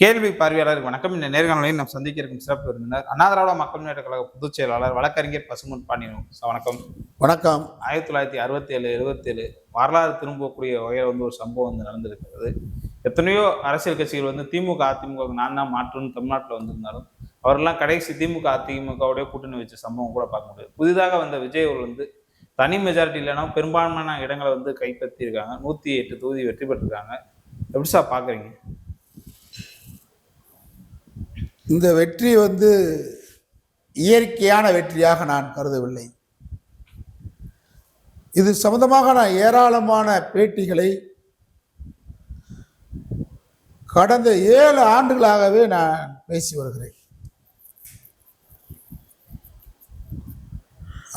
கேள்வி பார்வையாளருக்கு வணக்கம். இந்த நேர்காணலில் நாம் சந்திக்க இருக்கும் சிறப்பு விருந்தினர் அண்ணா திராவிட மக்கள் முன்னேற்ற கழக பொதுச் செயலாளர் வழக்கறிஞர் பசும்பொன் பாண்டியன். வணக்கம். வணக்கம். 1967 77 வரலாறு திரும்பக்கூடிய வகையில் ஒரு சம்பவம் நடந்திருக்கிறது. எத்தனையோ அரசியல் கட்சிகள் திமுக அதிமுக நான் தான் மாற்றுன்னு தமிழ்நாட்டில் வந்திருந்தாலும் அவரெல்லாம் கடைசி திமுக அதிமுகவுடைய கூட்டணி வச்ச சம்பவம் கூட பார்க்க முடியாது. புதிதாக வந்த விஜய் அவர்கள் தனி மெஜாரிட்டி இல்லைனா பெரும்பான்மையான இடங்களை கைப்பற்றி இருக்காங்க. 108 தொகுதி வெற்றி பெற்றிருக்காங்க. எப்படி சார் பாக்குறீங்க? இந்த வெற்றி இயற்கையான வெற்றியாக நான் கருதவில்லை. இது சம்பந்தமாக நான் ஏராளமான பேட்டிகளை கடந்த 7 ஆண்டுகளாகவே நான் பேசி வருகிறேன்.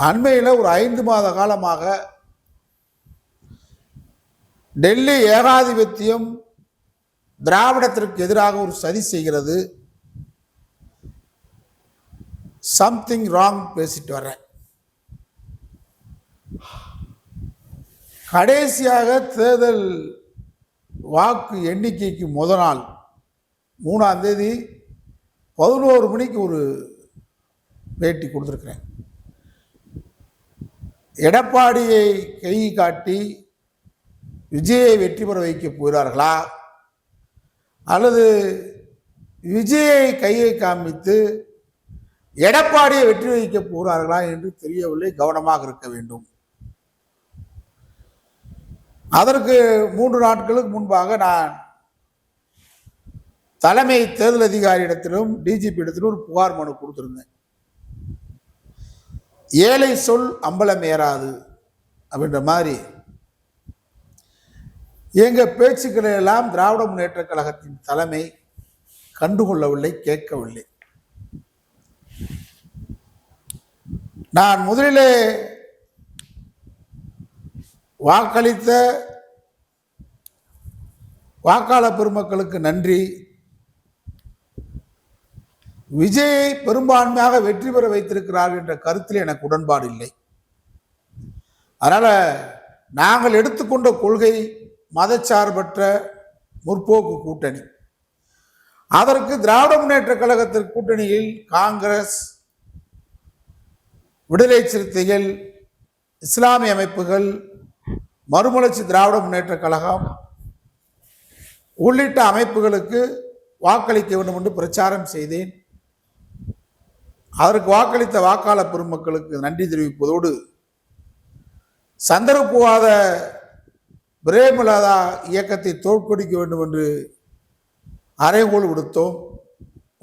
அண்மையில் ஒரு 5 மாத காலமாக டெல்லி ஏகாதிபத்தியம் திராவிடத்திற்கு எதிராக ஒரு சதி செய்கிறது, சம்திங் ராங் பேசிட்டு வர்றேன். கடைசியாக தேர்தல் வாக்கு எண்ணிக்கைக்கு முதல் நாள் 3ஆம் தேதி 11 மணிக்கு ஒரு பேட்டி கொடுத்துருக்கிறேன். எடப்பாடியை கை காட்டி விஜயை வெற்றி பெற வைக்க போகிறார்களா அல்லது விஜயை கையை காமித்து எடப்பாடியை வெற்றி வைக்க போகிறார்களா என்று தெரியவில்லை. கவனமாக இருக்க வேண்டும். அதற்கு 3 நாட்களுக்கு முன்பாக நான் தலைமை தேர்தல் அதிகாரியிடத்திலும் டிஜிபி இடத்திலும் ஒரு புகார் மனு கொடுத்திருந்தேன். ஏழை சொல் அம்பலம் ஏறாது அப்படின்ற மாதிரி எங்க பேச்சுக்களை எல்லாம் திராவிட முன்னேற்ற கழகத்தின் தலைமை கண்டுகொள்ளவில்லை, கேட்கவில்லை. நான் முதலிலே வாக்களித்த வாக்காளர் பெருமக்களுக்கு நன்றி. விஜயை பெரும்பான்மையாக வெற்றி பெற வைத்திருக்கிறார்கள் என்ற கருத்தில் எனக்கு உடன்பாடு இல்லை. அதனால நாங்கள் எடுத்துக்கொண்ட கொள்கை மதச்சார்பற்ற முற்போக்கு கூட்டணி. அதற்கு திராவிட முன்னேற்ற கழகத்திற்கு கூட்டணியில் காங்கிரஸ், விடுதலை சிறுத்தைகள், இஸ்லாமிய அமைப்புகள், மறுமலர்ச்சி திராவிட முன்னேற்ற கழகம் உள்ளிட்ட அமைப்புகளுக்கு வாக்களிக்க வேண்டும் என்று பிரச்சாரம் செய்தேன். அதற்கு வாக்களித்த வாக்காளர் பெருமக்களுக்கு நன்றி தெரிவிப்பதோடு சந்தர்ப்பவாத பிரேமலதா இயக்கத்தை தோற்கடிக்க வேண்டும் என்று அறைகோள் விடுத்தோம்.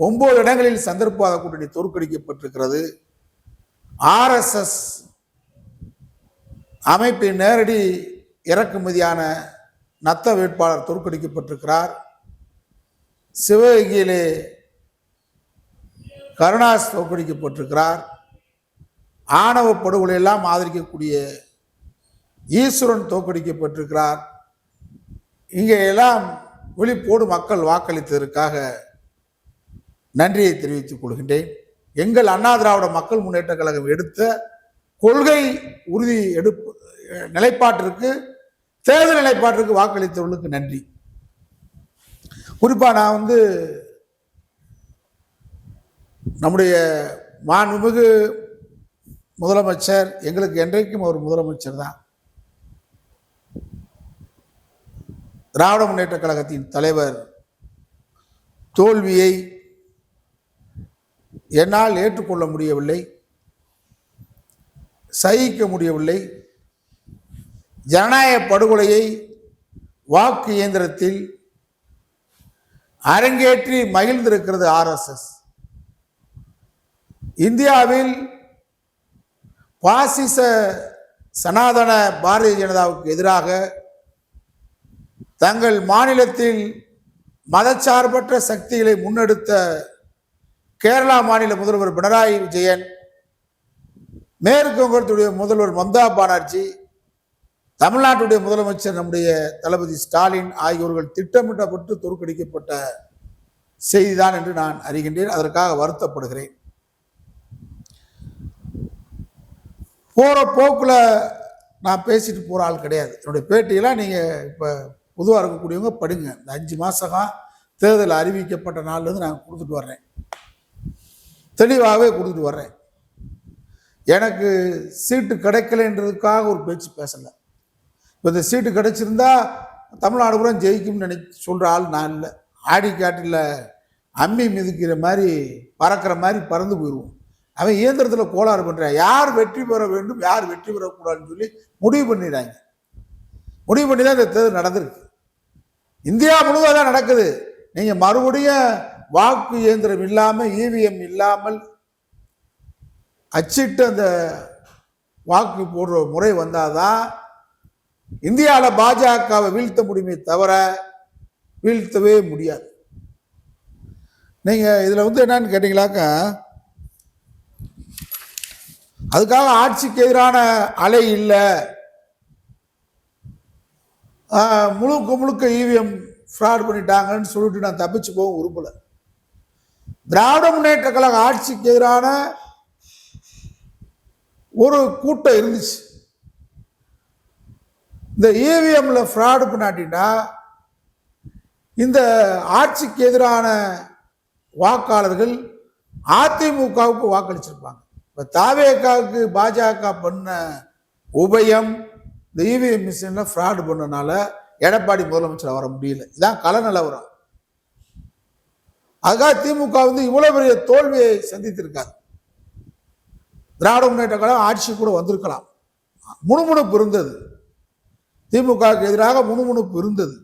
9 இடங்களில் சந்தர்ப்பவாத கூட்டணி தோற்கடிக்கப்பட்டிருக்கிறது. RSS அமைப்பின் நேரடி இறக்குமதியான நத்த வேட்பாளர் தோற்கடிக்கப்பட்டிருக்கிறார். சிவகங்கையிலே கருணாஸ் தோற்கடிக்கப்பட்டிருக்கிறார். ஆணவ படுகொலை எல்லாம் ஆதரிக்கக்கூடிய ஈஸ்வரன் தோற்கடிக்கப்பட்டிருக்கிறார். இங்கே எல்லாம் விழிப்போடு மக்கள் வாக்களித்ததற்காக நன்றியை தெரிவித்துக் கொள்கின்றேன். எங்கள் அண்ணா திராவிட மக்கள் முன்னேற்ற கழகம் எடுத்த கொள்கை உறுதி நிலைப்பாட்டிற்கு, தேர்தல் நிலைப்பாட்டிற்கு வாக்களித்தவர்களுக்கு நன்றி. குறிப்பாக நான் நம்முடைய மாண்புமிகு முதலமைச்சர், எங்களுக்கு என்றைக்கும் ஒரு முதலமைச்சர் தான், திராவிட முன்னேற்ற கழகத்தின் தலைவர் தோல்வியை என்னால் ஏற்றுக்கொள்ள முடியவில்லை, சகிக்க முடியவில்லை. ஜனநாயக படுகொலையை வாக்கு இயந்திரத்தில் அரங்கேற்றி மகிழ்ந்திருக்கிறது RSS. இந்தியாவில் பாசிச சனாதன பாரதிய ஜனதாவுக்கு எதிராக தங்கள் மாநிலத்தில் மதச்சார்பற்ற சக்திகளை முன்னெடுத்த கேரளா மாநில முதல்வர் பினராயி விஜயன், மேற்கு வங்கத்துடைய முதல்வர் மம்தா பானர்ஜி, தமிழ்நாட்டுடைய முதலமைச்சர் நம்முடைய தளபதி ஸ்டாலின் ஆகியோர்கள் திட்டமிட்டப்பட்டு தோற்கடிக்கப்பட்ட செய்திதான் என்று நான் அறிகின்றேன். அதற்காக வருத்தப்படுகிறேன். போற போக்குல நான் பேசிட்டு போற ஆள் கிடையாது. என்னுடைய பேட்டியெல்லாம் நீங்க இப்ப பொதுவாக இருக்கக்கூடியவங்க படிங்க. இந்த 5 மாசம் தேர்தல் அறிவிக்கப்பட்ட நாள்லேருந்து நான் கொடுத்துட்டு வர்றேன், தெளிவாகவே கொடுத்துட்டு வர்றேன். எனக்கு சீட்டு கிடைக்கலன்றதுக்காக ஒரு பேச்சு பேசலை. இப்போ இந்த சீட்டு கிடைச்சிருந்தா தமிழ்நாடு கூட ஜெயிக்கும்னு சொல்கிற ஆள் நான் இல்லை. ஆடி காட்டில் அம்மி மிதிக்கிற மாதிரி பறக்கிற மாதிரி பறந்து போயிடுவோம். அவன் இயந்திரத்தில் கோளாறு பண்ணுறான். யார் வெற்றி பெற வேண்டும், யார் வெற்றி பெறக்கூடாதுன்னு சொல்லி முடிவு பண்ணிடுறாங்க. முடிவு பண்ணி தான் இந்த தேர்தல் நடந்திருக்கு. இந்தியா முழுவதும் நடக்குது. நீங்கள் மறுபடியும் வாக்கு இயந்திரம் இல்லாமல், இவிஎம் இல்லாமல் அச்சிட்டு அந்த வாக்கு போடுற முறை வந்தாதான் இந்தியாவில் பாஜகவை வீழ்த்த முடியுமே தவிர வீழ்த்தவே முடியாது. நீங்கள் இதில் என்னன்னு கேட்டீங்களாக்கா, அதுக்காக ஆட்சிக்கு எதிரான அலை இல்லை, முழுக்க முழுக்க இவிஎம் ஃப்ராட் பண்ணிட்டாங்கன்னு சொல்லிட்டு நான் தப்பிச்சு போக உருப்பல. திராவிட முன்னேற்ற கழக ஆட்சிக்கு எதிரான ஒரு கூட்டம் இருந்துச்சு. இந்த இவிஎம்ல ஃப்ராடு பண்ணாட்டினா இந்த ஆட்சிக்கு எதிரான வாக்காளர்கள் அதிமுகவுக்கு வாக்களிச்சிருப்பாங்க. இப்போ தாவேகாவுக்கு பாஜக பண்ண உபயம் இந்த இவிஎம் மிஷின்ல ஃப்ராடு பண்ணனால எடப்பாடி முதலமைச்சர் வர முடியல. இதான் கள நிலவரம். அதுக்காக திமுக இவ்வளவு பெரிய தோல்வியை சந்தித்திருக்காது. திராவிட முன்னேற்ற கழகம் ஆட்சி கூட வந்திருக்கலாம். முணுமுணுப்பு இருந்தது, திமுகவுக்கு எதிராக முணுமுணுப்பு இருந்தது.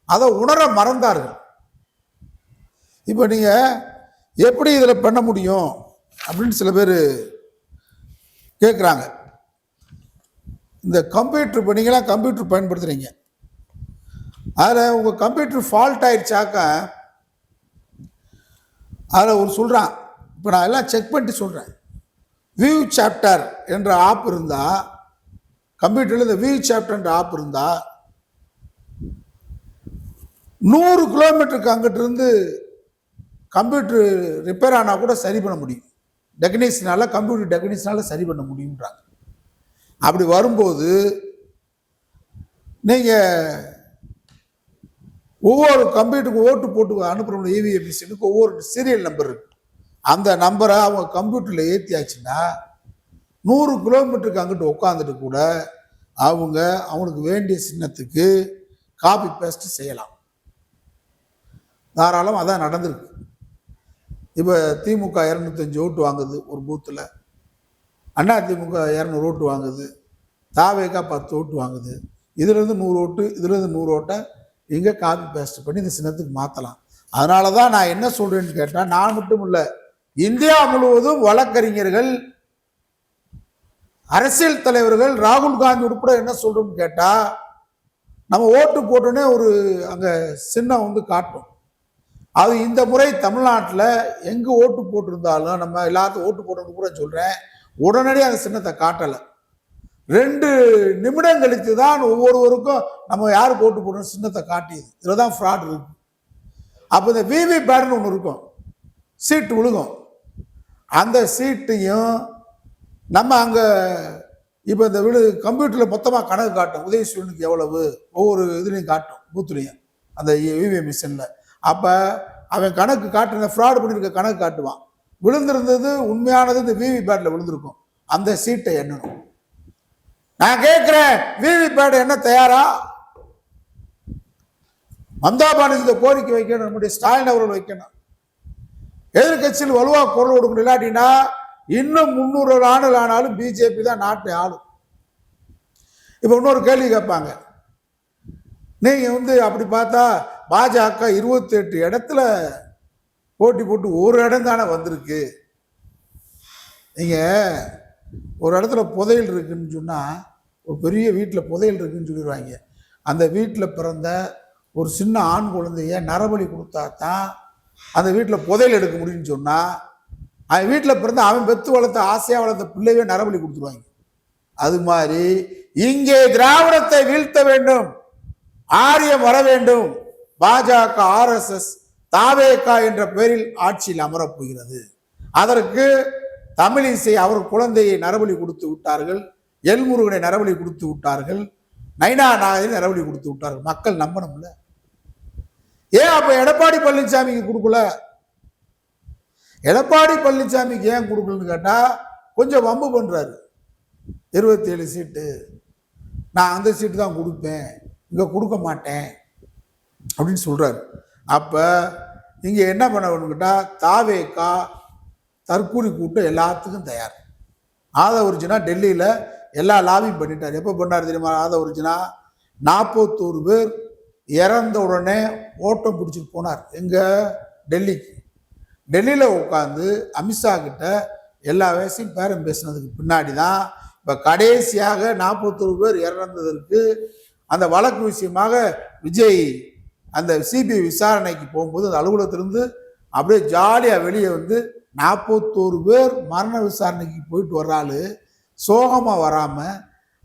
அதை உணர மறந்தார்கள். இப்போ நீங்க எப்படி இதில் பண்ண முடியும் அப்படின்னு சில பேர் கேட்குறாங்க. இந்த கம்ப்யூட்டர், இப்போ நீங்களாம் கம்ப்யூட்டர் பயன்படுத்துறீங்க, அதில் உங்கள் கம்ப்யூட்டர் ஃபால்ட் ஆயிடுச்சாக்க அதில் ஒரு சொல்கிறான். இப்போ நான் எல்லாம் செக் பண்ணிட்டு சொல்கிறேன். வியூ சாப்டர் என்ற ஆப் இருந்தால், கம்ப்யூட்டரில் இந்த வியூ சாப்டர் என்ற ஆப் இருந்தால் 100 கிலோமீட்டருக்கு அங்கிட்டு இருந்து கம்ப்யூட்டர் ரிப்பேர் ஆனால் கூட சரி பண்ண முடியும். டெக்னீஷியனால, கம்ப்யூட்டர் டெக்னீஷியனால சரி பண்ண முடியுன்றாங்க. அப்படி வரும்போது நீங்கள் ஒவ்வொரு கம்ப்யூட்டருக்கு ஓட்டு போட்டு அனுப்புகிற இவிஎம் மிஷினுக்கு ஒவ்வொரு சீரியல் நம்பர் இருக்கு. அந்த நம்பரை அவங்க கம்ப்யூட்டரில் ஏற்றியாச்சுன்னா 100 கிலோமீட்டருக்கு அங்கிட்டு உட்காந்துட்டு கூட அவனுக்கு வேண்டிய சின்னத்துக்கு காப்பி பேஸ்ட் செய்யலாம். தாராளம் அதான் நடந்திருக்கு. இப்போ திமுக 205 ஓட்டு வாங்குது ஒரு பூத்தில், அண்ணா திமுக 200 ஓட்டு வாங்குது, தாவேகா 10 ஓட்டு வாங்குது. இதுலேருந்து 100 ஓட்டு, இதுலேருந்து 100 ஓட்டை இங்கே காப்பி பேஸ்ட் பண்ணி இந்த சின்னத்துக்கு மாற்றலாம். அதனால தான் நான் என்ன சொல்கிறேன்னு கேட்டால், நான் மட்டும் இல்லை, இந்தியா முழுவதும் வழக்கறிஞர்கள், அரசியல் தலைவர்கள், ராகுல் காந்தி உட்பட என்ன சொல்றோம்னு கேட்டா, நம்ம ஓட்டு போட்டோன்னே ஒரு அங்கே சின்னம் காட்டும். அது இந்த முறை தமிழ்நாட்டில் எங்கே ஓட்டு போட்டிருந்தாலும், நம்ம எல்லாத்தையும் ஓட்டு போட்டது கூட சொல்கிறேன், உடனடியாக அந்த சின்னத்தை காட்டலை. 2 நிமிடம் கழித்து தான் ஒவ்வொருவருக்கும் நம்ம யாருக்கு ஓட்டு போடணும் சின்னத்தை காட்டியது. இதில் தான் ஃப்ராட் இருக்கு. அப்போ இந்த விவி பேட்னு ஒன்று இருக்கும், சீட்டு விழுகும். அந்த சீட்டையும் நம்ம அங்கே இப்போ இந்த கம்ப்யூட்டரில் மொத்தமாக கணக்கு காட்டும், உதயசூரனுக்கு எவ்வளவு, ஒவ்வொரு இதுலையும் காட்டும், பூத்துலையும் அந்த இவிஎம் மிஷினில். அப்போ அவன் கணக்கு காட்டுற ஃப்ராட் பண்ணியிருக்க கணக்கு காட்டுவான். விழுந்திருந்தது உண்மையானது இந்த விவி பேட்டில் விழுந்திருக்கும். அந்த சீட்டை எண்ணணும். நான் கேட்குறேன், விவி பேட் என்ன தயாரா? மம்தா பானர்ஜி இந்த கோரிக்கை வைக்கணும், நம்முடைய ஸ்டாலின் அவர்கள் வைக்கணும். எதிர்கட்சியில் வலுவாக குரல் கொடுக்கணும். இல்லாட்டினா இன்னும் 300 ஆண்டுகள் ஆனாலும் பிஜேபி தான் நாட்டை ஆளும். இப்போ இன்னொரு கேள்வி கேட்பாங்க, நீங்க அப்படி பார்த்தா பாஜக 28 இடத்துல போட்டி போட்டு ஒரு இடம் தானே வந்திருக்கு. நீங்க ஒரு இடத்துல புதையல் இருக்குன்னு சொன்னா, ஒரு பெரிய வீட்டில் புதையல் இருக்குன்னு சொல்லிடுவாங்க. அந்த வீட்டில் பிறந்த ஒரு சின்ன ஆண் குழந்தைய நரபலி கொடுத்தா தான் அந்த வீட்டில் புதையல் எடுக்க முடியும்னு சொன்னா, அவன் வீட்டில் பிறந்த அவன் பெத்து வளர்த்த ஆசையா வளர்த்த பிள்ளைவே நரபலி கொடுத்துருவாங்க. அது மாதிரி இங்கே திராவிடத்தை வீழ்த்த வேண்டும், ஆரியம் வர வேண்டும், பாஜக, RSS, தாவேகா என்ற பெயரில் ஆட்சியில் அமரப்போகிறது. அதற்கு தமிழிசை அவர் குழந்தையை நரபலி கொடுத்து விட்டார்கள், எல்முருகனை நரபலி கொடுத்து விட்டார்கள், நைனா நாகரை நரபலி கொடுத்து விட்டார்கள். மக்கள் நம்பணும்ல. ஏன் அப்ப எடப்பாடி பழனிசாமிக்கு கொடுக்கல? எடப்பாடி பழனிசாமிக்கு ஏன் கொடுக்கலன்னு கேட்டா கொஞ்சம் வம்பு பண்றாரு. 27 சீட்டு, நான் அந்த சீட்டு தான் கொடுப்பேன், இங்க கொடுக்க மாட்டேன் அப்படின்னு சொல்றாரு. அப்ப இங்க என்ன பண்ண வேணும் கேட்டா, தாவேகா தற்கூரி கூட்டம் எல்லாத்துக்கும் தயார். ஆதவர்ஜுனா டெல்லியில எல்லா லாபியும் பண்ணிட்டார். எப்ப பண்ணார் தெரியுமா? ஆதவர்ஜுனா 41 பேர் இறந்த உடனே ஓட்டம் பிடிச்சிட்டு போனார். எங்க? டெல்லிக்கு. டெல்லியில உட்காந்து அமித்ஷா கிட்ட எல்லா வயசையும் பேரம் பேசினதுக்கு பின்னாடி தான் இப்ப கடைசியாக 41 பேர் இறந்ததற்கு அந்த வழக்கு விஷயமாக விஜய் அந்த சிபிஐ விசாரணைக்கு போகும்போது அந்த அலுவலகத்திலிருந்து அப்படியே ஜாலியா வெளியே வந்து 41 பேர் மரண விசாரணைக்கு போயிட்டு வர்றாரு, சோகமா வராம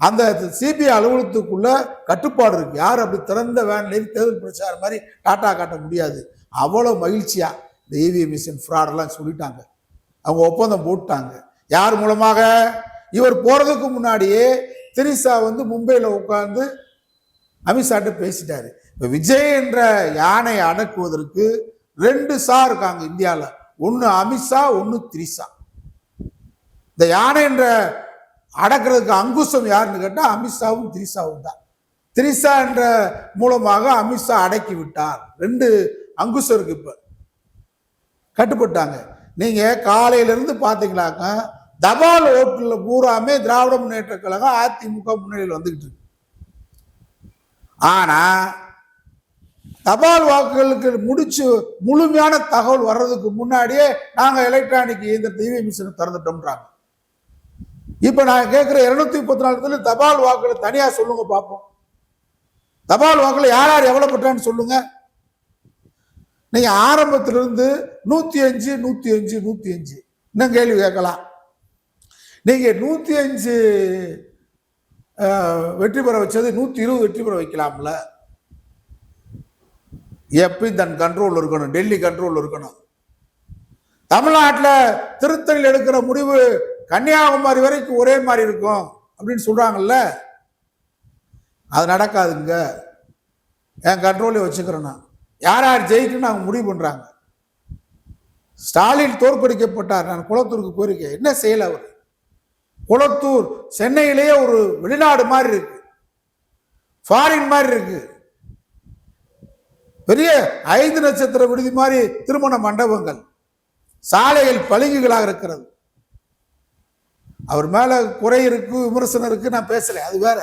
அந்த சிபிஐ அலுவலகத்துக்குள்ள கட்டுப்பாடு இருக்கு. யார் அப்படி திறந்த வேன்ல தேர்தல் பிரச்சாரம் மாதிரி டாட்டா காட்ட முடியாது. அவ்வளவு மகிழ்ச்சியா இந்த இவிஎம் மிஷின் ஃப்ராடெல்லாம் சொல்லிட்டாங்க. அவங்க ஒப்பந்தம் போட்டாங்க. யார் மூலமாக? இவர் போறதுக்கு முன்னாடியே திரிசா வந்து மும்பையில உட்கார்ந்து அமித்ஷாட்ட பேசிட்டாரு. இப்ப விஜய் என்ற யானையை அடக்குவதற்கு 2 சா இருக்காங்க இந்தியாவில். ஒன்னு அமித்ஷா, ஒன்னு திரிசா. இந்த யானை என்ற அடக்கிறதுக்கு அங்குசம் யாருன்னு கேட்டா அமித்ஷாவும் திரிசாவும் தான். திரிசா என்ற மூலமாக அமித்ஷா அடக்கி விட்டார். 2 அங்குசம் இருக்கு. இப்ப கட்டுப்பட்டாங்க. நீங்க காலையில இருந்து பாத்தீங்களாக்க தபால் ஓட்டுல பூராமே திராவிட முன்னேற்ற கழகம் அதிமுக முன்னிலையில் வந்துகிட்டு இருக்கு. ஆனா தபால் வாக்குகளுக்கு முடிச்சு முழுமையான தகவல் வர்றதுக்கு முன்னாடியே நாங்க எலக்ட்ரானிக் இயந்திரத்தை இவிஎம் மிஷினை திறந்துட்டோம்ன்றாங்க. இப்ப நான் கேட்கிற 234 தபால் வாக்குகளை தனியா சொல்லுங்க பார்ப்போம். தபால் வாக்குல யார் யார் எவ்வளவு பெற்றான்னு சொல்லுங்க. நீங்க ஆரம்பத்திலிருந்து 105 105 105 இன்னும் கேள்வி கேட்கலாம். நீங்க 105 வெற்றி பெற வச்சது 120 வெற்றி பெற வைக்கலாம்ல. எப்பயும் தன் கண்ட்ரோல் இருக்கணும், டெல்லி கண்ட்ரோல் இருக்கணும். தமிழ்நாட்டில் திருத்தணியில் எடுக்கிற முடிவு கன்னியாகுமரி வரைக்கும் ஒரே மாதிரி இருக்கும் அப்படின்னு சொல்றாங்கல்ல, அது நடக்காதுங்க. என் கண்ட்ரோலே வச்சுக்கிறேன். நான் யார் யார் ஜெயிக்கணும்னு அவங்க முடிவு பண்றாங்க. ஸ்டாலின் தோற்கடிக்கப்பட்டார். நான் குளத்தூருக்கு போயிருக்கேன். என்ன செய்யல அவர்? குளத்தூர் சென்னையிலேயே ஒரு வெளிநாடு மாதிரி இருக்கு, ஃபாரின் மாதிரி இருக்கு. பெரிய 5 நட்சத்திர விடுதி மாதிரி திருமண மண்டபங்கள், சாலைகள் பளிங்குகளாக இருக்கிறது. அவர் மேல குறை இருக்கு, விமர்சனம் இருக்கு, நான் பேசல, அது வேற.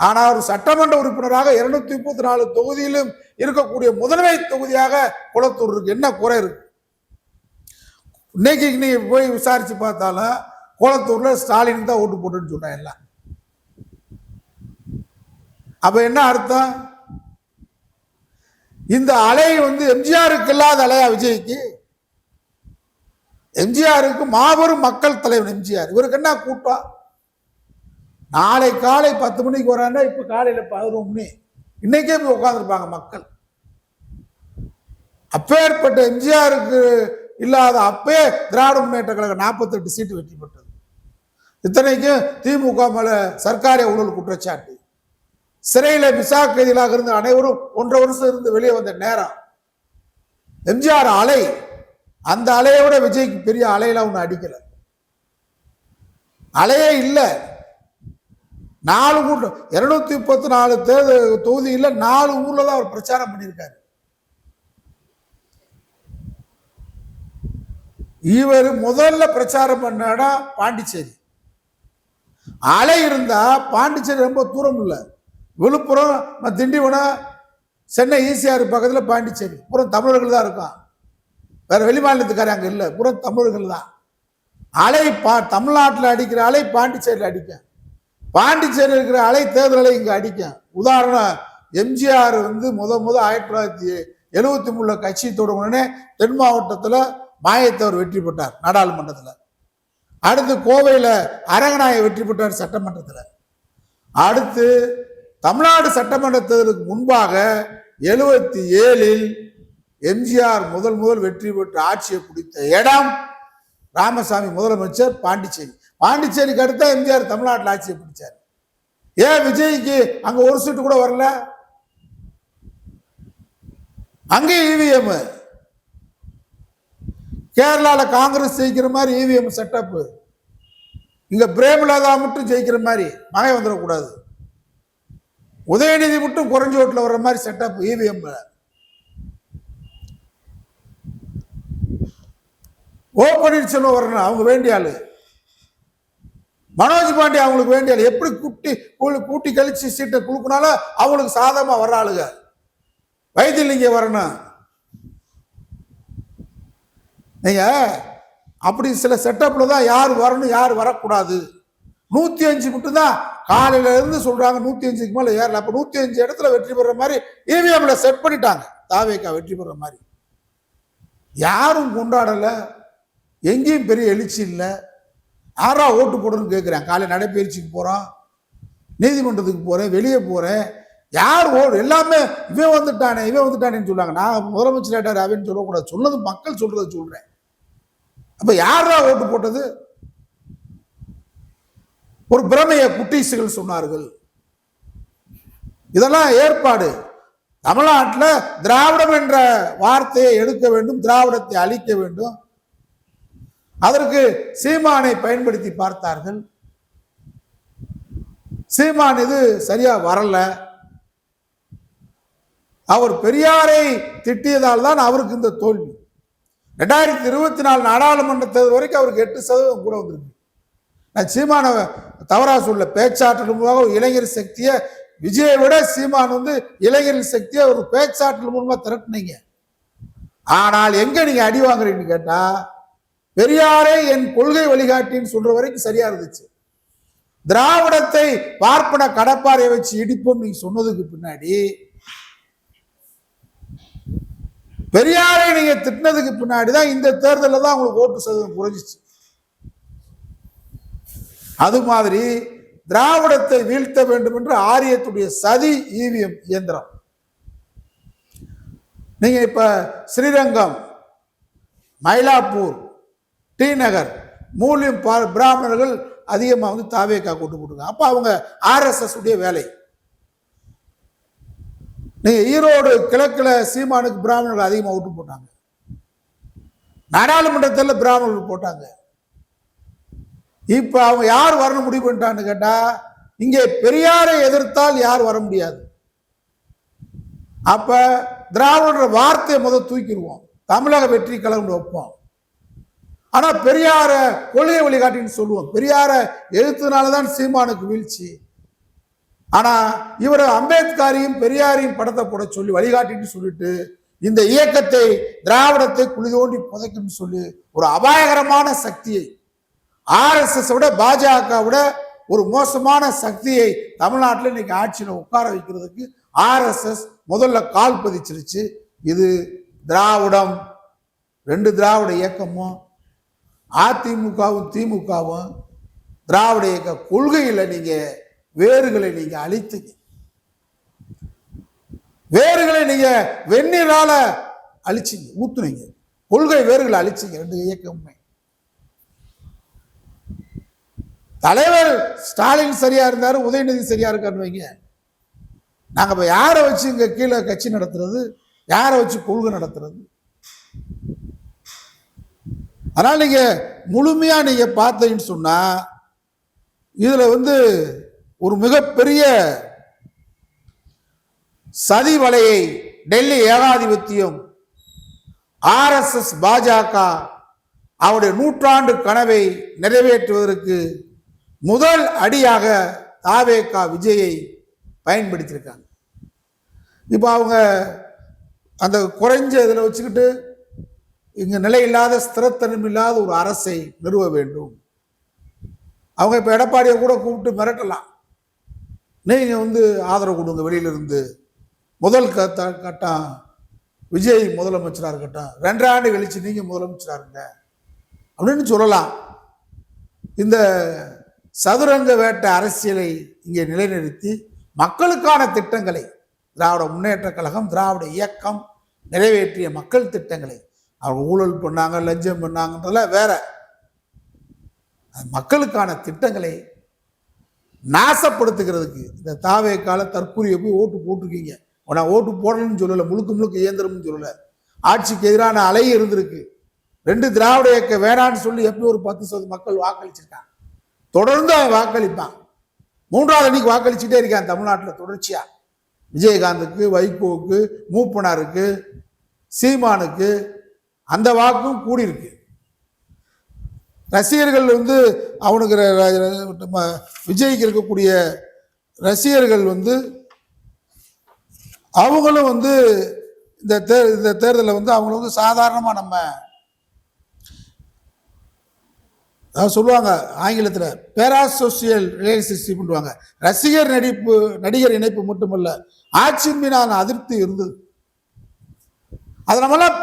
ஆனா ஒரு சட்டமன்ற உறுப்பினராக 234 தொகுதியிலும் இருக்கக்கூடிய முதன்மை தொகுதியாக குளத்தூர் இருக்கு. என்ன குறை இருக்கு? இன்னைக்கு நீ போய் விசாரிச்சு பார்த்தாலும் குளத்தூர்ல ஸ்டாலின் தான் ஓட்டு போட்டுன்னு சொன்னாங்க எல்லாம். அப்ப என்ன அர்த்தம்? இந்த அலை வந்து எம்ஜிஆருக்கு இல்லாத அலையா விஜய்க்கு? எம்ஜிஆருக்கு மாபெரும் மக்கள் தலைவர் எம்ஜிஆர். இவருக்கு என்ன கூட்டம்? நாளை காலை 10 மணிக்கு வரான்னா இப்ப காலையில 11 மணி, இன்னைக்கே போய் உட்கார்ந்துருப்பாங்க மக்கள். அப்பேற்பட்ட எம்ஜிஆருக்கு இல்லாத அப்பே திராவிட முன்னேற்ற கழகம் 48 சீட்டு வெற்றி பெற்றது. இத்தனைக்கும் திமுக மேல சர்க்காரிய ஊழல் குற்றச்சாட்டு. சிறையில விசா கைதிகளாக இருந்த அனைவரும் 1.5 வருஷம் இருந்து வெளியே வந்த நேரம் எம்ஜிஆர் அலை. அந்த அலையை விட விஜய்க்கு பெரிய அலையெல்லாம் ஒண்ணு அடிக்கல. அலையே இல்லை. 4 கூட்டம் 234 தேர்தல் தொகுதியில் 4 ஊர்ல தான் அவர் பிரச்சாரம் பண்ணியிருக்காரு. இவர் முதல்ல பிரச்சாரம் பண்ண இடம் பாண்டிச்சேரி. அலை இருந்தா பாண்டிச்சேரி ரொம்ப தூரம் இல்லை. விழுப்புரம், திண்டிவனம், சென்னை ஈசிஆர் பக்கத்துல பாண்டிச்சேரி. புறம் தமிழர்கள் தான் இருக்கான், வேற வெளி மாநிலத்துக்காரர் அங்க இல்லை, புறம் தமிழர்கள் தான். அலை தமிழ்நாட்டில் அடிக்கிற அலை பாண்டிச்சேரியில் அடிக்கும். பாண்டிச்சேரி இருக்கிற அலை தேர்தல் அலை இங்க அடிக்கும். உதாரணம், எம்ஜிஆர் வந்து முத 1973 கட்சி தொடங்கினே தென் மாவட்டத்தில் மாயத்தவர் வெற்றி பெற்றார் நாடாளுமன்றத்தில். அடுத்து கோவையில் அரங்கநாய வெற்றி பெற்றார் சட்டமன்றத்தில். அடுத்து தமிழ்நாடு சட்டமன்ற தேர்தலுக்கு முன்பாக 77 எம்ஜிஆர் முதல் வெற்றி பெற்று ஆட்சியை பிடித்த இடம் ராமசாமி முதலமைச்சர் பாண்டிச்சேரி. பாண்டிச்சேரிக்கு அடுத்த எம்ஜிஆர் தமிழ்நாட்டில் ஆட்சியை பிடிச்சார். ஏன் விஜய்க்கு அங்க ஒரு சீட்டு கூட வரல? அங்கே இவிஎம் கேரளால காங்கிரஸ் ஜெயிக்கிற மாதிரி இவிஎம் செட்டப், இங்க பிரேமலதா மட்டும் ஜெயிக்கிற மாதிரி மகை வந்துடக்கூடாது. உதயநிதி மட்டும் குறைஞ்ச ஓட்டுல வர்ற மாதிரி செட்டப் இவிஎம். ஓ பன்னீர்செல்வம் வரணும், அவங்க வேண்டிய ஆளு. மனோஜ் பாண்டி அவங்களுக்கு வேண்டிய ஆளு. எப்படி கூட்டி கழிச்சு சீட்டை குழுக்கினாலும் அவங்களுக்கு சாதகமா வர்ற ஆளுங்க. வைத்தியலிங்க வரணும். நீங்க அப்படி சில செட்டப்ல தான் யார் வரணும் யார் வரக்கூடாது. 105 மட்டும் தான் காலையில இருந்து சொல்றாங்க, 105க்கு மேல ஏறல. அப்ப 105 இடத்துல வெற்றி பெற மாதிரி இவிஎம்ல செட் பண்ணிட்டாங்க. தாவேகா வெற்றி பெற மாதிரி யாரும் கொண்டாடல, எங்கேயும் பெரிய எழுச்சி இல்லை. யாரா ஓட்டு போடணும்னு கேட்கிறேன். காலை நடைபயிற்சிக்கு போறோம், நீதிமன்றத்துக்கு போறேன், வெளியே போறேன், யார் எல்லாமே இவன் வந்துட்டானேன்னு சொல்றாங்க. நான் முதலமைச்சர் ஆயிட்டாரு அப்படின்னு சொல்லக்கூடாது, சொன்னது மக்கள் சொல்றதை சொல்றேன். அப்ப யாரா ஓட்டு போட்டது? ஒரு பிரமைய குட்டீசுகள் சொன்னார்கள். இதெல்லாம் ஏற்பாடு. தமிழ்நாட்டில் திராவிடம் என்ற வார்த்தையை எடுக்க வேண்டும், திராவிடத்தை அழிக்க வேண்டும். அதற்கு சீமானை பயன்படுத்தி பார்த்தார்கள். சீமான் இது சரியா வரல. அவர் பெரியாரை திட்டியதால் தான் அவருக்கு இந்த தோல்வி. 2024 நாடாளுமன்ற தேர்தல் வரைக்கும் அவருக்கு 8% கூட வந்திருக்கு. நான் சீமான தவறா சொல்ல, பேச்சாற்றல் மூலமாக இளைஞர் சக்தியை விஜயை விட சீமான் இளைஞர் சக்தியை ஒரு பேச்சாற்றல் மூலமா திரட்டினீங்க. ஆனால் எங்க நீங்க அடி வாங்குறீங்கன்னு கேட்டா, பெரியாரே என் கொள்கை வழிகாட்டின்னு சொல்ற வரைக்கும் சரியா இருந்துச்சு. திராவிடத்தை பார்ப்பன கடப்பாறையை வச்சு இடிப்போம் நீங்க சொன்னதுக்கு பின்னாடி, பெரியாரை நீங்க திட்டினதுக்கு பின்னாடிதான் இந்த தேர்தலில் தான் உங்களுக்கு ஓட்டு சதவீதம் குறைஞ்சிச்சு. அது மாதிரி திராவிடத்தை வீழ்த்த வேண்டும் என்று ஆரியத்துடைய சதி இவிஎம் இயந்திரம். நீங்க இப்ப ஸ்ரீரங்கம், மயிலாப்பூர், டி நகர் மூலியம் பிராமணர்கள் அதிகமா தாவேக்கா கூட்டு போட்டுருக்காங்க. அப்ப அவங்க RSS உடைய வேலை. நீங்க ஈரோடு கிழக்குல சீமானுக்கு பிராமணர்கள் அதிகமா ஓட்டு போட்டாங்க, நாடாளுமன்றத்தில் பிராமணர்கள் போட்டாங்க. இப்ப அவங்க யார் வரணும் முடிவு பண்ணிட்டான்னு கேட்டா, இங்கே பெரியாரை எதிர்த்தால் யார் வர முடியாது. அப்ப திராவிட வார்த்தையை முதல் தூக்கிடுவோம், தமிழக வெற்றி கழகம் வைப்போம். ஆனா பெரியார கொள்கை வழிகாட்டின்னு சொல்லுவோம். பெரியார எதிர்த்தனாலதான் சீமானுக்கு வீழ்ச்சி. ஆனா இவர் அம்பேத்கரையும் பெரியாரையும் படத்தை போட சொல்லி வழிகாட்டின்னு சொல்லிட்டு இந்த இயக்கத்தை திராவிடத்தை குழி தோண்டி புதைக்கும் சொல்லி ஒரு அபாயகரமான சக்தியை, RSS விட பாஜக விட ஒரு மோசமான சக்தியை தமிழ்நாட்டில் இன்னைக்கு ஆட்சியில் உட்கார வைக்கிறதுக்கு RSS முதல்ல கால் பதிச்சிருச்சு. இது திராவிடம், 2 திராவிட இயக்கமும் அதிமுகவும் திமுகவும் திராவிட இயக்க கொள்கையில நீங்க வேறுகளை நீங்க அழித்தீங்க. வேறுகளை நீங்க வெந்நீரால அழிச்சிங்க, ஊத்துனீங்க. கொள்கை வேறுகளை அழிச்சிங்க 2 இயக்கமுமே. தலைவர் ஸ்டாலின் சரியா இருந்தாரு, உதயநிதி சரியா இருக்காருன்னு வைங்க. நாங்க இப்ப யாரை வச்சு இங்க கீழே கட்சி நடத்துறது, யாரை வச்சு கொள்கை நடத்துறது? அதனால நீங்க முழுமையா நீங்க பார்த்தீங்கன்னு சொன்னா, இதுல ஒரு மிகப்பெரிய சதி வலையை டெல்லி ஏகாதிபத்தியம், RSS, பாஜக அவருடைய நூற்றாண்டு கனவை நிறைவேற்றுவதற்கு முதல் அடியாக தாவேகா விஜயை பயன்படுத்தியிருக்காங்க. இப்போ அவங்க அந்த குறைஞ்ச இதில் வச்சுக்கிட்டு இங்க நிலையில்லாத ஸ்திரத்தனம் இல்லாத ஒரு அரசை நிறுவ வேண்டும். அவங்க இப்ப எடப்பாடியை கூட கூப்பிட்டு மிரட்டலாம், நீங்க ஆதரவு கொடுங்க வெளியிலிருந்து, முதல் கட்டம் விஜய் முதலமைச்சராக இருக்கட்டும், 2 ஆண்டு கழிச்சு நீங்க முதலமைச்சராக இருங்க அப்படின்னு சொல்லலாம். இந்த சதுரங்க வேட்டை அரசியலை இங்கே நிலைநிறுத்தி மக்களுக்கான திட்டங்களை திராவிட முன்னேற்ற கழகம், திராவிட இயக்கம் நிறைவேற்றிய மக்கள் திட்டங்களை, அவங்க ஊழல் பண்ணாங்க, லஞ்சம் பண்ணாங்கன்றதெல்லாம் வேற, மக்களுக்கான திட்டங்களை நாசப்படுத்துகிறதுக்கு இந்த தாவேக்கால தற்கூரிய போய் ஓட்டு போட்டிருக்கீங்க. நான் ஓட்டு போடணும்னு சொல்லலை, முழுக்க முழுக்க இயந்திரம்னு சொல்லலை. ஆட்சிக்கு எதிரான அலை இருந்திருக்கு. 2 திராவிட இயக்க வேணான்னு சொல்லி எப்பயும் ஒரு 10% மக்கள் வாக்களிச்சிருக்காங்க. தொடர்ந்து அவன் வாக்களிப்பான். 3வது அன்னைக்கு வாக்களிச்சுட்டே இருக்கான் தமிழ்நாட்டில் தொடர்ச்சியா. விஜயகாந்துக்கு, வைகோவுக்கு, மூப்பனாருக்கு, சீமானுக்கு அந்த வாக்கும் கூடியிருக்கு. ரசிகர்கள் அவனுக்கு விஜய்க்கு இருக்கக்கூடிய ரசிகர்கள் அவங்களும் இந்த தேர்தலில் அவங்களும் சாதாரணமாக நம்ம சொல்லுவாங்க ஆங்கிலத்தில் பேராசோசியல் ரிலேஷன்ஷிப் பண்ணுவாங்க. நடிகர் இணைப்பு மட்டுமல்ல, ஆட்சியின் மீதான அதிருப்தி இருந்தது. அதை நம்மளாம்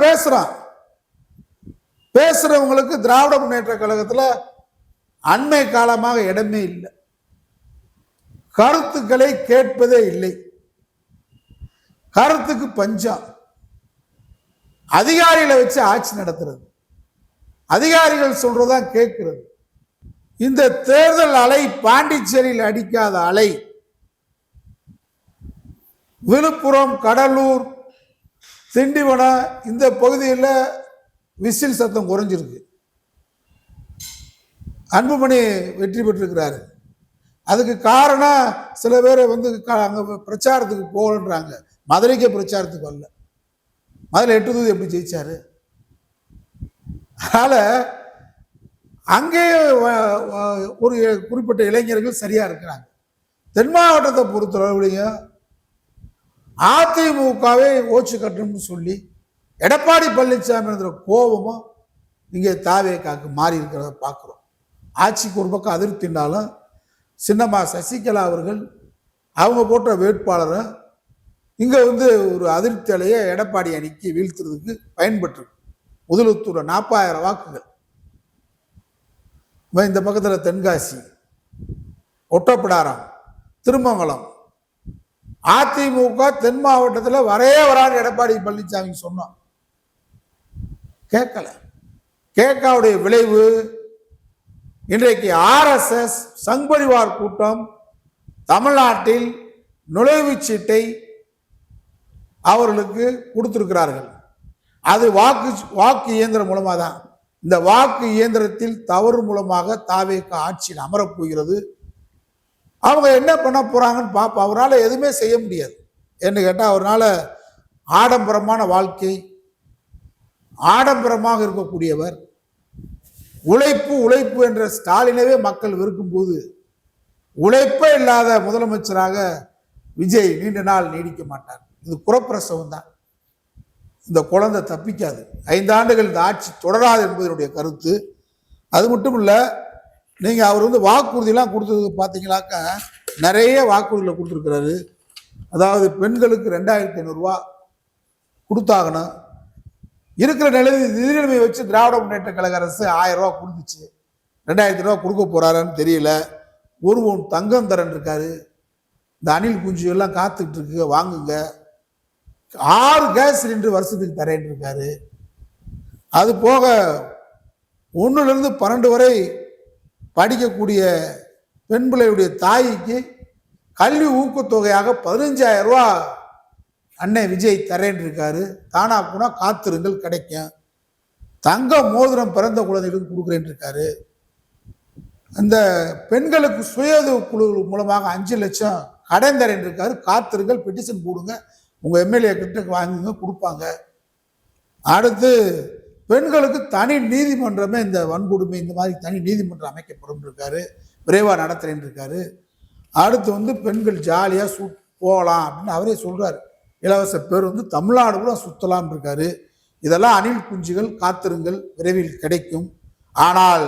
பேசுறவங்களுக்கு திராவிட முன்னேற்ற கழகத்தில் அண்மை காலமாக இடமே இல்லை. கருத்துக்களை கேட்பதே இல்லை. கருத்துக்கு பஞ்சம். அதிகாரிகளை வச்சு ஆட்சி நடத்துறது, அதிகாரிகள் சொல்றதான் கேட்கிறது. இந்த தேர்தல் அலை பாண்டிச்சேரியில் அடிக்காத அலை விழுப்புரம், கடலூர், திண்டிவனம் இந்த பகுதியில் விசில் சத்தம் குறைஞ்சிருக்கு. அன்புமணி வெற்றி பெற்றிருக்கிறாரு. அதுக்கு காரணம் சில பேர் அங்கே பிரச்சாரத்துக்கு போகலன்றாங்க. மதுரைக்கே பிரச்சாரத்துக்கு வரல. மதுரை 8 தொகுதி எப்படி ஜெயிச்சாரு? அதனால அங்கேயே ஒரு குறிப்பிட்ட இளைஞர்கள் சரியா இருக்கிறாங்க. தென் மாவட்டத்தை பொறுத்தளவுலையும் அதிமுகவை ஓச்சு கட்டணும்னு சொல்லி எடப்பாடி பழனிசாமி கோபமும் இங்கே தாவேக்காக்கு மாறி இருக்கிறத பார்க்குறோம். ஆட்சிக்கு ஒரு பக்கம் அதிருப்தினாலும் சின்னம்மா சசிகலா அவர்கள் அவங்க போட்ட வேட்பாளரை இங்கே ஒரு அதிருப்தி அலையை எடப்பாடி அணிக்கு வீழ்த்துறதுக்கு பயன்பட்டு முதலுத்தூர் 40,000 வாக்குகள். இந்த பக்கத்தில் தென்காசி, ஒட்டப்பிடாரம், திருமங்கலம், அதிமுக தென் மாவட்டத்தில் வராது எடப்பாடி பழனிசாமி சொன்னோம். கேட்கல. கேட்காவுடைய விளைவு இன்றைக்கு RSS சங்பரிவார் கூட்டம் தமிழ்நாட்டில் நுழைவுச்சீட்டை அவர்களுக்கு கொடுத்திருக்கிறார்கள். அது வாக்கு இயந்திரம் மூலமாக தான். இந்த வாக்கு இயந்திரத்தில் தவறு மூலமாக தாவேக ஆட்சியில் அமரப் போகிறது. அவங்க என்ன பண்ண போறாங்கன்னு பார்ப்போம். அவரால் எதுவுமே செய்ய முடியாது. என்று கேட்டால் அவரால் ஆடம்பரமான வாழ்க்கை, ஆடம்பரமாக இருக்கக்கூடியவர், உழைப்பு என்ற ஸ்டாலினவே மக்கள் வெறுக்கும் போது உழைப்பே இல்லாத முதலமைச்சராக விஜய் நீண்ட நாள் நீடிக்க மாட்டார். இது குறப்பிரசவம் தான். இந்த குழந்தை தப்பிக்காது. 5 ஆண்டுகள் இந்த ஆட்சி தொடராது என்பதனுடைய கருத்து. அது மட்டும் இல்லை, நீங்கள் அவர் வாக்குறுதியெல்லாம் கொடுத்தது பார்த்தீங்கன்னாக்கா நிறைய வாக்குறுதிகளை கொடுத்துருக்கிறாரு. அதாவது பெண்களுக்கு 2,500 ரூபா கொடுத்தாகணும். இருக்கிற நிதிநிலைமையை வச்சு திராவிட முன்னேற்ற கழக அரசு 1000 ரூபா கொடுத்துச்சு. 2,000 ரூபா கொடுக்க போறாரான்னு தெரியல. 1 பவுன் தங்கம் தரன் இருக்காரு. இந்த அணில் குஞ்சு எல்லாம் காத்துக்கிட்டு இருக்கு, வாங்குங்க. 6 கேஸ் சிலிண்டர் வருஷத்துக்கு தரேன் இருக்காரு. அது போக 1லிருந்து 12 வரை படிக்கக்கூடிய பெண் பிள்ளையுடைய தாய்க்கு கல்வி ஊக்கத்தொகையாக 15,000 ரூபா அண்ணன் விஜய் தரேன் இருக்காரு. தானா போனா காத்திருங்கள் கிடைக்கும். தங்க மோதிரம் பிறந்த குழந்தைகளுக்கு கொடுக்குறேன் இருக்காரு. அந்த பெண்களுக்கு சுய உதவி குழு மூலமாக 5 லட்சம் கடன் தரேன் இருக்காரு. காத்திருங்கள், பெட்டிஷன் போடுங்க, உங்க எம்எல்ஏ கிட்ட வாங்குங்க, கொடுப்பாங்க. அடுத்து பெண்களுக்கு தனி நீதிமன்றமே, இந்த வன்கொடுமை இந்த மாதிரி தனி நீதிமன்றம் அமைக்கப்படும் இருக்காரு, விரைவாக நடத்துறேன் இருக்காரு. அடுத்து பெண்கள் ஜாலியாக போகலாம் அப்படின்னு அவரே சொல்றாரு. இலவச பேர் தமிழ்நாடு கூட சுத்தலாம் இருக்காரு. இதெல்லாம் அணில் குஞ்சுகள், காத்திருங்கள், விரைவில் கிடைக்கும். ஆனால்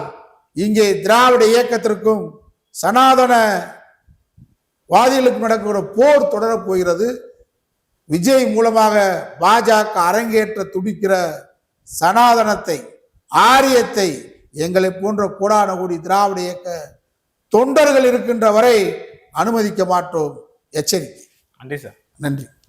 இங்கே திராவிட இயக்கத்திற்கும் சனாதன வாதிகளுக்கு நடக்கிற போர் தொடரப் போகிறது. விஜய் மூலமாக பாஜக அரங்கேற்ற துடிக்கிற சனாதனத்தை, ஆரியத்தை எங்களை போன்ற கோடான கோடி திராவிட இயக்க தொண்டர்கள் இருக்கின்ற வரை அனுமதிக்க மாட்டோம். எச்சரிக்கை. நன்றி சார். நன்றி.